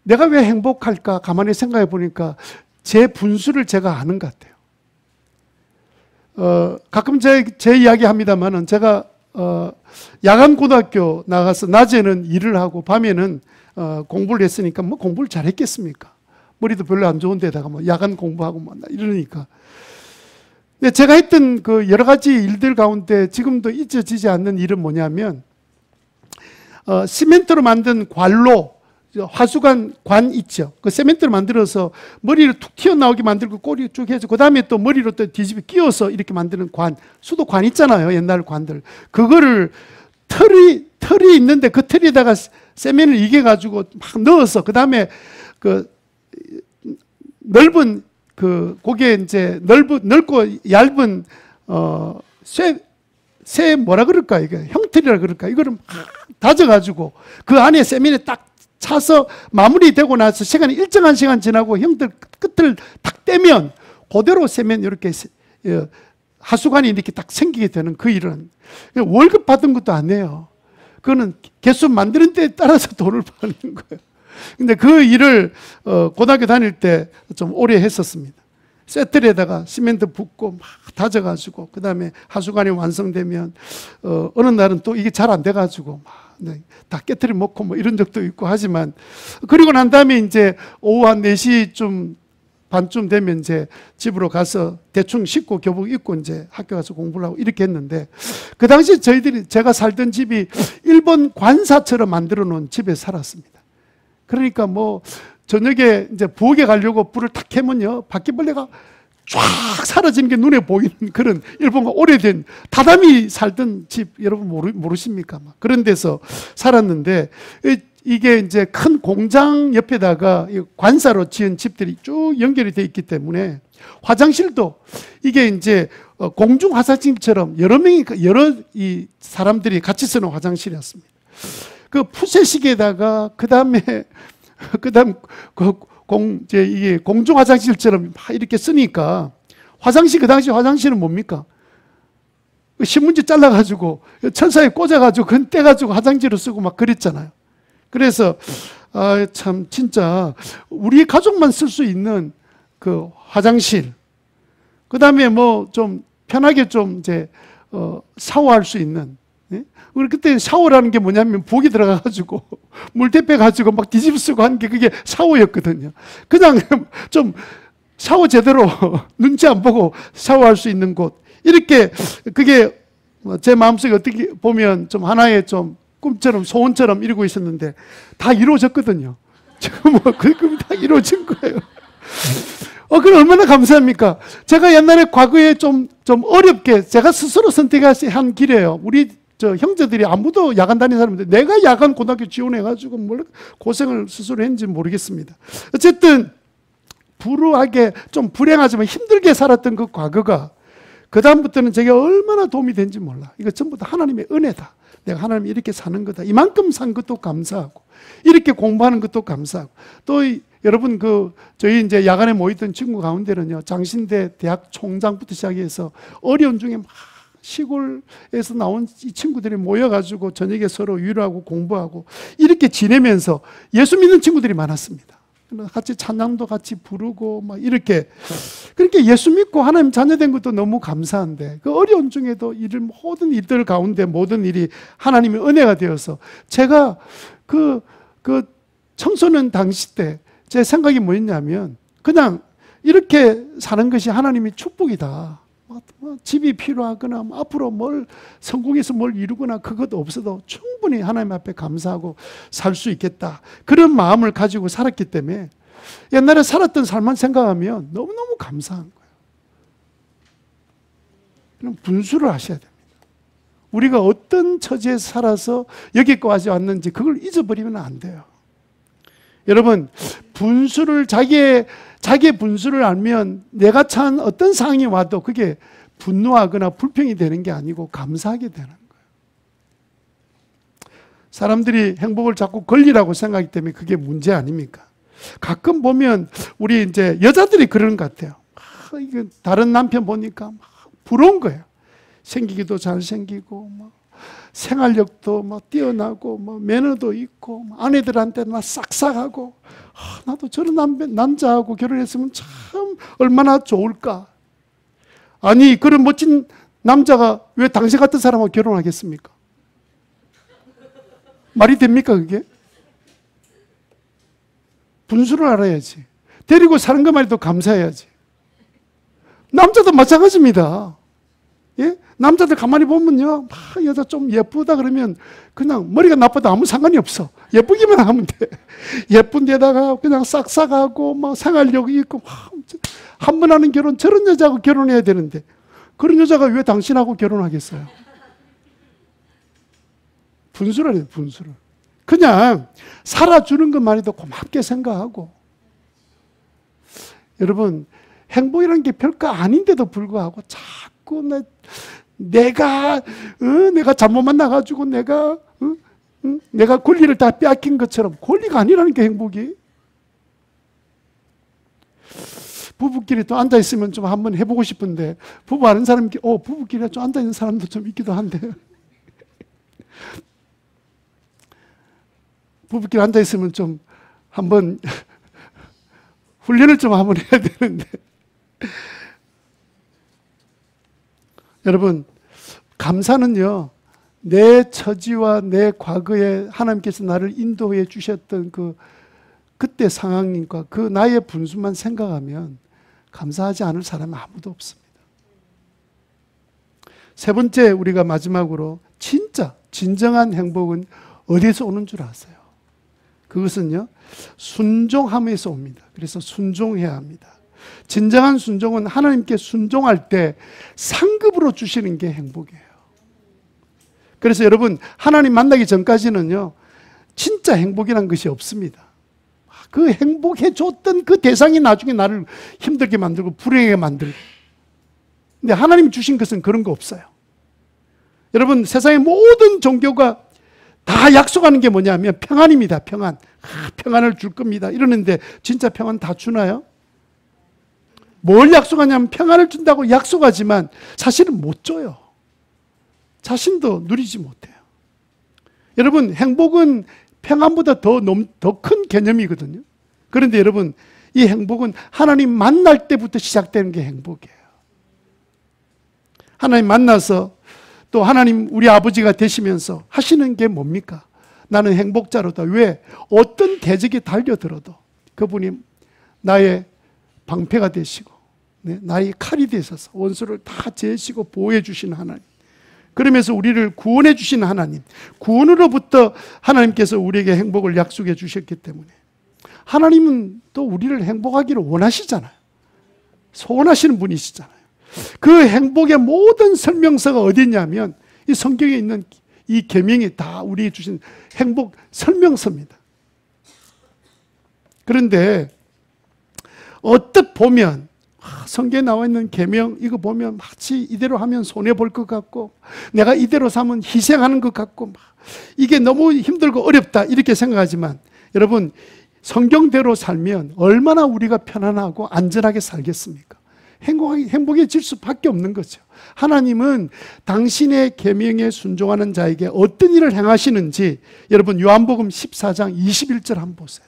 내가 왜 행복할까? 가만히 생각해 보니까 제 분수를 제가 아는 것 같아요. 가끔 제 이야기 합니다만은 제가 야간 고등학교 나가서 낮에는 일을 하고 밤에는 공부를 했으니까 공부를 잘했겠습니까? 머리도 별로 안 좋은 데다가 야간 공부하고 이러니까. 근데 제가 했던 그 여러 가지 일들 가운데 지금도 잊혀지지 않는 일은 뭐냐면, 시멘트로 만든 관로, 화수관 관 있죠. 그 세멘트를 만들어서 머리를 툭 튀어나오게 만들고 꼬리 쭉 해서 그 다음에 또 머리로 또 뒤집어 끼워서 이렇게 만드는 관, 수도관 있잖아요. 옛날 관들. 그거를 틀이 있는데 그 틀에다가 세면을 이겨가지고 막 넣어서 그 다음에 그 넓은 거기에 이제 넓고 얇은, 쇠 뭐라 그럴까, 이게 형틀이라 그럴까, 이거를 막 다져가지고 그 안에 세면에 딱 차서 마무리되고 나서 시간이 일정한 시간 지나고 형들 끝을 딱 떼면 그대로 세면 이렇게 하수관이 이렇게 딱 생기게 되는 그 일은 월급 받은 것도 아니에요. 그거는 개수 만드는 데에 따라서 돈을 받는 거예요. 근데 그 일을 고등학교 다닐 때 좀 오래 했었습니다. 쇠틀에다가 시멘트 붓고 막 다져가지고 그 다음에 하수관이 완성되면 어느 날은 또 이게 잘 안 돼가지고 막 다 깨트려 먹고 뭐 이런 적도 있고 하지만, 그리고 난 다음에 이제 오후 한 4시쯤 반쯤 되면 이제 집으로 가서 대충 씻고 교복 입고 이제 학교 가서 공부를 하고 이렇게 했는데, 그 당시 제가 살던 집이 일본 관사처럼 만들어 놓은 집에 살았습니다. 그러니까 뭐 저녁에 이제 부엌에 가려고 불을 탁 켜면요, 바퀴벌레가 쫙 사라지는 게 눈에 보이는 그런 일본과 오래된 다담이 살던 집, 여러분 모르십니까? 그런 데서 살았는데, 이게 이제 큰 공장 옆에다가 관사로 지은 집들이 쭉 연결이 되어 있기 때문에 화장실도 이게 이제 공중 화장실처럼 여러 이 사람들이 같이 쓰는 화장실이었습니다. 그 푸세식에다가 그다음 이게 공중 화장실처럼 막 이렇게 쓰니까 화장실, 그 당시 화장실은 뭡니까? 신문지 잘라가지고 천사에 꽂아가지고 그건 떼가지고 화장지로 쓰고 막 그랬잖아요. 그래서 참 진짜 우리 가족만 쓸 수 있는 그 화장실, 그 다음에 뭐 좀 편하게 좀 이제 샤워할 수 있는, 예? 우리 그때 샤워라는 게 뭐냐면 부엌에 들어가가지고 물 대빼가지고 막 뒤집어 쓰고 하는 게 그게 샤워였거든요. 그냥 좀 샤워 제대로 눈치 안 보고 샤워할 수 있는 곳, 이렇게 그게 제 마음속에 어떻게 보면 좀 하나의 좀 꿈처럼 소원처럼 이루고 있었는데 다 이루어졌거든요. 지금 뭐 그 꿈이 다 이루어진 거예요. 그럼 얼마나 감사합니까? 제가 옛날에 과거에 좀 어렵게 제가 스스로 선택한 길이에요. 우리 형제들이 아무도 야간 다니는 사람인데 내가 야간 고등학교 지원해가지고 뭘 고생을 스스로 했는지 모르겠습니다. 어쨌든 불우하게 좀 불행하지만 힘들게 살았던 그 과거가 그 다음부터는 제게 얼마나 도움이 된지 몰라. 이거 전부 다 하나님의 은혜다. 내가 하나님이 이렇게 사는 거다. 이만큼 산 것도 감사하고, 이렇게 공부하는 것도 감사하고, 또 여러분 저희 이제 야간에 모이던 친구 가운데는요, 장신대 대학 총장부터 시작해서 어려운 중에 막 시골에서 나온 이 친구들이 모여가지고 저녁에 서로 위로하고 공부하고 이렇게 지내면서 예수 믿는 친구들이 많았습니다. 같이 찬양도 같이 부르고 막 이렇게, 그렇게 예수 믿고 하나님 자녀된 것도 너무 감사한데, 그 어려운 중에도 모든 일들 가운데 모든 일이 하나님의 은혜가 되어서 제가 그 청소년 당시 때 제 생각이 뭐였냐면, 그냥 이렇게 사는 것이 하나님의 축복이다. 집이 필요하거나 앞으로 성공해서 뭘 이루거나 그것도 없어도 충분히 하나님 앞에 감사하고 살 수 있겠다. 그런 마음을 가지고 살았기 때문에 옛날에 살았던 삶만 생각하면 너무너무 감사한 거예요. 그럼 분수를 하셔야 됩니다. 우리가 어떤 처지에 살아서 여기까지 왔는지 그걸 잊어버리면 안 돼요. 여러분, 자기의 분수를 알면 내가 처한 어떤 상황이 와도 그게 분노하거나 불평이 되는 게 아니고 감사하게 되는 거예요. 사람들이 행복을 자꾸 권리라고 생각하기 때문에 그게 문제 아닙니까? 가끔 보면 우리 이제 여자들이 그러는 것 같아요. 이게 다른 남편 보니까 부러운 거예요. 생기기도 잘생기고 생활력도 뛰어나고 매너도 있고 아내들한테 싹싹하고, 나도 저런 남자하고 결혼했으면 참 얼마나 좋을까. 아니, 그런 멋진 남자가 왜 당신 같은 사람하고 결혼하겠습니까? 말이 됩니까 그게? 분수를 알아야지. 데리고 사는 것만 해도 감사해야지. 남자도 마찬가지입니다. 예? 남자들 가만히 보면요, 여자 좀 예쁘다 그러면 그냥 머리가 나빠도 아무 상관이 없어. 예쁘기만 하면 돼. 예쁜 데다가 그냥 싹싹하고 생활력이 있고, 한 번 하는 결혼, 저런 여자하고 결혼해야 되는데 그런 여자가 왜 당신하고 결혼하겠어요? 분수를 해요, 분수를. 그냥 살아주는 것만 해도 고맙게 생각하고. 여러분, 행복이라는 게 별거 아닌데도 불구하고 자꾸 내가 잘못 만나가지고 내가 권리를 다 빼앗긴 것처럼, 권리가 아니라는 게 행복이. 부부끼리 또 앉아있으면 좀 한번 해보고 싶은데, 부부 아는 사람이, 부부끼리 좀 앉아있는 사람도 좀 있기도 한데. 부부끼리 앉아있으면 좀 한번 훈련을 좀 한번 해야 되는데. 여러분, 감사는요, 내 처지와 내 과거에 하나님께서 나를 인도해 주셨던 그때 상황과 그 나의 분수만 생각하면 감사하지 않을 사람이 아무도 없습니다. 세 번째, 우리가 마지막으로 진정한 행복은 어디서 오는 줄 아세요? 그것은요, 순종함에서 옵니다. 그래서 순종해야 합니다. 진정한 순종은 하나님께 순종할 때 상급으로 주시는 게 행복이에요. 그래서 여러분, 하나님 만나기 전까지는요, 진짜 행복이란 것이 없습니다. 그 행복해 줬던 그 대상이 나중에 나를 힘들게 만들고 불행하게 만들고. 근데 하나님 주신 것은 그런 거 없어요. 여러분, 세상의 모든 종교가 다 약속하는 게 뭐냐면 평안입니다. 평안. 평안을 줄 겁니다. 이러는데 진짜 평안 다 주나요? 뭘 약속하냐면 평안을 준다고 약속하지만 사실은 못 줘요. 자신도 누리지 못해요. 여러분, 행복은 평안보다 더 큰 개념이거든요. 그런데 여러분, 이 행복은 하나님 만날 때부터 시작되는 게 행복이에요. 하나님 만나서 또 하나님 우리 아버지가 되시면서 하시는 게 뭡니까? 나는 행복자로다. 왜? 어떤 대적이 달려들어도 그분이 나의 방패가 되시고 나의 칼이 되셔서 원수를 다 제시고 보호해 주시는 하나님. 그러면서 우리를 구원해 주시는 하나님, 구원으로부터 하나님께서 우리에게 행복을 약속해 주셨기 때문에 하나님은 또 우리를 행복하기를 원하시잖아요. 소원하시는 분이시잖아요. 그 행복의 모든 설명서가 어디 있냐면 이 성경에 있는 이 계명이 다 우리에게 주신 행복 설명서입니다. 그런데 어떻게 보면 성경에 나와 있는 계명 이거 보면 마치 이대로 하면 손해볼 것 같고 내가 이대로 사면 희생하는 것 같고 이게 너무 힘들고 어렵다 이렇게 생각하지만 여러분, 성경대로 살면 얼마나 우리가 편안하고 안전하게 살겠습니까? 행복해질 수밖에 없는 거죠. 하나님은 당신의 계명에 순종하는 자에게 어떤 일을 행하시는지 여러분, 요한복음 14장 21절 한번 보세요.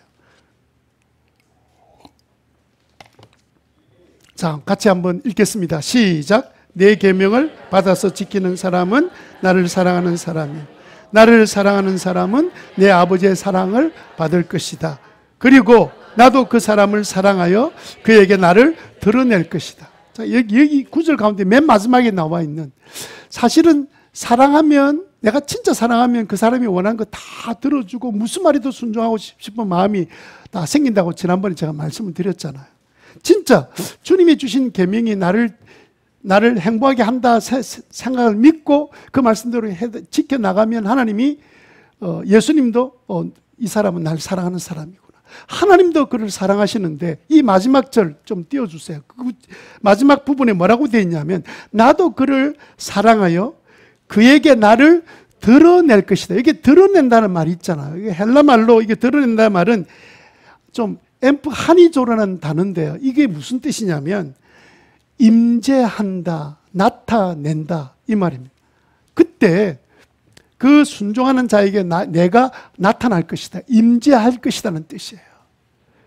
자, 같이 한번 읽겠습니다. 시작. 내 계명을 받아서 지키는 사람은 나를 사랑하는 사람이요, 나를 사랑하는 사람은 내 아버지의 사랑을 받을 것이다. 그리고 나도 그 사람을 사랑하여 그에게 나를 드러낼 것이다. 자, 여기 구절 가운데 맨 마지막에 나와 있는, 사실은 사랑하면, 내가 진짜 사랑하면 그 사람이 원하는 거 다 들어주고 무슨 말이도 순종하고 싶은 마음이 다 생긴다고 지난번에 제가 말씀을 드렸잖아요. 진짜 주님이 주신 계명이 나를 행복하게 한다 생각을 믿고 그 말씀대로 지켜나가면 하나님이 예수님도 이 사람은 날 사랑하는 사람이구나, 하나님도 그를 사랑하시는데 이 마지막 절 좀 띄워주세요. 그 마지막 부분에 뭐라고 되어 있냐면 나도 그를 사랑하여 그에게 나를 드러낼 것이다. 이게 드러낸다는 말이 있잖아요. 이게 헬라 말로 이게 드러낸다는 말은 좀 한이조라는 단어인데요. 이게 무슨 뜻이냐면 임재한다, 나타낸다 이 말입니다. 그때 그 순종하는 자에게 내가 나타날 것이다, 임재할 것이라는 뜻이에요.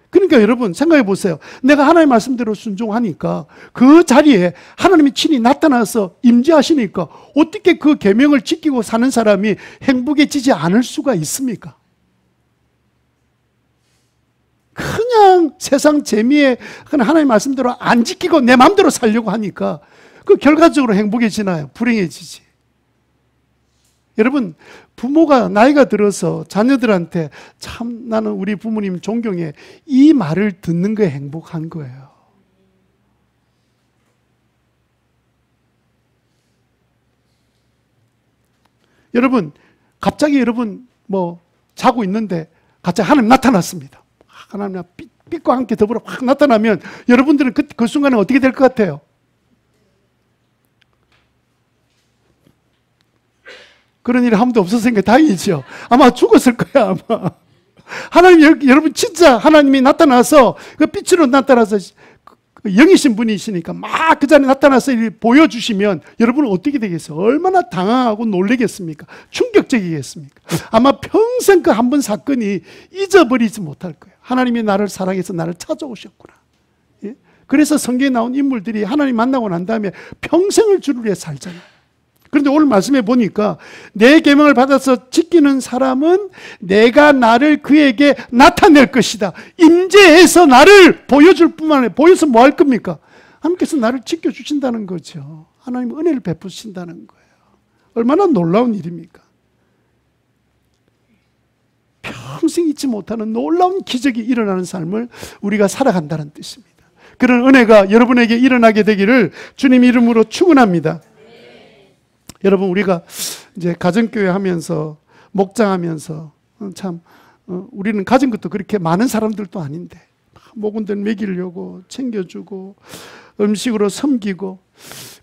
그러니까 여러분 생각해 보세요. 내가 하나님의 말씀대로 순종하니까 그 자리에 하나님이 친히 나타나서 임재하시니까 어떻게 그 계명을 지키고 사는 사람이 행복해지지 않을 수가 있습니까? 그냥 세상 재미에 그냥 하나님의 말씀대로 안 지키고 내 마음대로 살려고 하니까 그 결과적으로 행복해지나요? 불행해지지. 여러분, 부모가 나이가 들어서 자녀들한테 참 나는 우리 부모님 존경해, 이 말을 듣는 거에 행복한 거예요. 여러분, 갑자기 여러분 자고 있는데 갑자기 하나님 나타났습니다. 하나님 빛과 함께 더불어 확 나타나면 여러분들은 그 순간에 어떻게 될 것 같아요? 그런 일이 한 번도 없었으니까 다행이죠. 아마 죽었을 거야, 아마. 하나님, 여러분 진짜 하나님이 나타나서 그 빛으로 나타나서 영이신 분이시니까 막 그 자리에 나타나서 보여주시면 여러분은 어떻게 되겠어요? 얼마나 당황하고 놀라겠습니까? 충격적이겠습니까? 아마 평생 그 한 번 사건이 잊어버리지 못할 거예요. 하나님이 나를 사랑해서 나를 찾아오셨구나. 예? 그래서 성경에 나온 인물들이 하나님 만나고 난 다음에 평생을 주를 위해 살잖아요. 그런데 오늘 말씀해 보니까 내 계명을 받아서 지키는 사람은 내가 나를 그에게 나타낼 것이다. 임재해서 나를 보여줄 뿐만 아니라 보여서 뭐 할 겁니까? 하나님께서 나를 지켜주신다는 거죠. 하나님 은혜를 베푸신다는 거예요. 얼마나 놀라운 일입니까? 평생 잊지 못하는 놀라운 기적이 일어나는 삶을 우리가 살아간다는 뜻입니다. 그런 은혜가 여러분에게 일어나게 되기를 주님 이름으로 축원합니다. 여러분, 우리가 이제 가정교회 하면서 목장하면서 참 우리는 가진 것도 그렇게 많은 사람들도 아닌데 목원들 먹이려고 챙겨주고 음식으로 섬기고,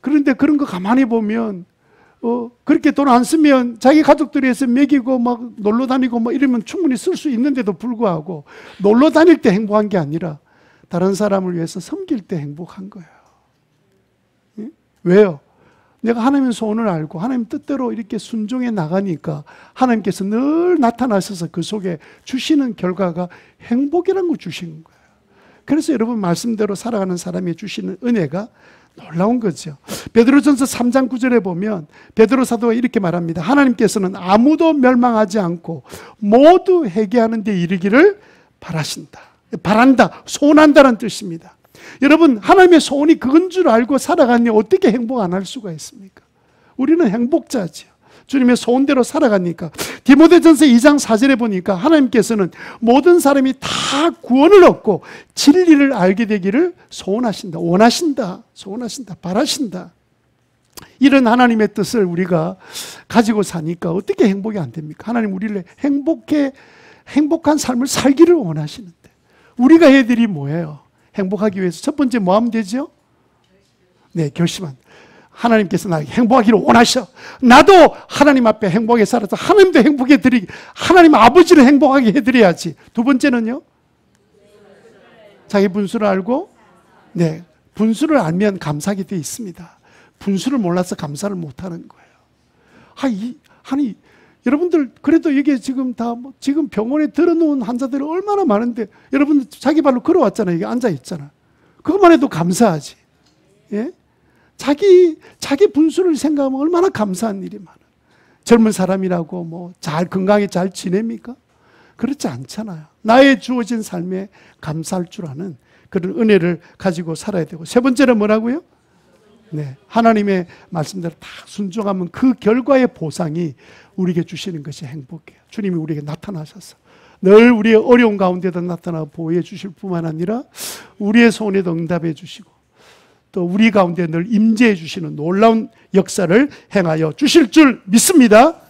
그런데 그런 거 가만히 보면 그렇게 돈 안 쓰면 자기 가족들이 해서 먹이고 막 놀러 다니고 막 이러면 충분히 쓸 수 있는데도 불구하고 놀러 다닐 때 행복한 게 아니라 다른 사람을 위해서 섬길 때 행복한 거예요. 예? 왜요? 내가 하나님의 소원을 알고 하나님 뜻대로 이렇게 순종해 나가니까 하나님께서 늘 나타나셔서 그 속에 주시는 결과가 행복이라는 걸 주시는 거예요. 그래서 여러분 말씀대로 살아가는 사람이 주시는 은혜가 놀라운 거죠. 베드로전서 3장 9절에 보면 베드로 사도가 이렇게 말합니다. 하나님께서는 아무도 멸망하지 않고 모두 회개하는 데 이르기를 바라신다. 바란다, 소원한다는 뜻입니다. 여러분, 하나님의 소원이 그건 줄 알고 살아가니 어떻게 행복 안 할 수가 있습니까? 우리는 행복자죠. 주님의 소원대로 살아가니까. 디모데전서 2장 4절에 보니까 하나님께서는 모든 사람이 다 구원을 얻고 진리를 알게 되기를 소원하신다, 원하신다, 소원하신다, 바라신다. 이런 하나님의 뜻을 우리가 가지고 사니까 어떻게 행복이 안 됩니까? 하나님 우리를 행복한 삶을 살기를 원하시는데 우리가 해야 될 일이 뭐예요? 행복하기 위해서 첫 번째 뭐 하면 되죠? 네, 결심한. 하나님께서 나에게 행복하기를 원하셔. 나도 하나님 앞에 행복하게 살아서 하나님도 행복해 드리기, 하나님 아버지를 행복하게 해드려야지. 두 번째는요? 자기 분수를 알고, 네, 분수를 알면 감사하게 되어 있습니다. 분수를 몰라서 감사를 못하는 거예요. 아니, 여러분들 그래도 이게 지금 지금 병원에 들어놓은 환자들이 얼마나 많은데 여러분들 자기 발로 걸어왔잖아요. 이게 앉아 있잖아. 그것만 해도 감사하지. 예? 자기 분수를 생각하면 얼마나 감사한 일이 많아. 젊은 사람이라고 뭐 건강하게 잘 지냅니까? 그렇지 않잖아요. 나의 주어진 삶에 감사할 줄 아는 그런 은혜를 가지고 살아야 되고, 세 번째는 뭐라고요? 네, 하나님의 말씀대로 다 순종하면 그 결과의 보상이 우리에게 주시는 것이 행복이에요. 주님이 우리에게 나타나셔서 늘 우리의 어려운 가운데도 나타나 보호해 주실 뿐만 아니라 우리의 소원에도 응답해 주시고 또 우리 가운데 늘 임재해 주시는 놀라운 역사를 행하여 주실 줄 믿습니다.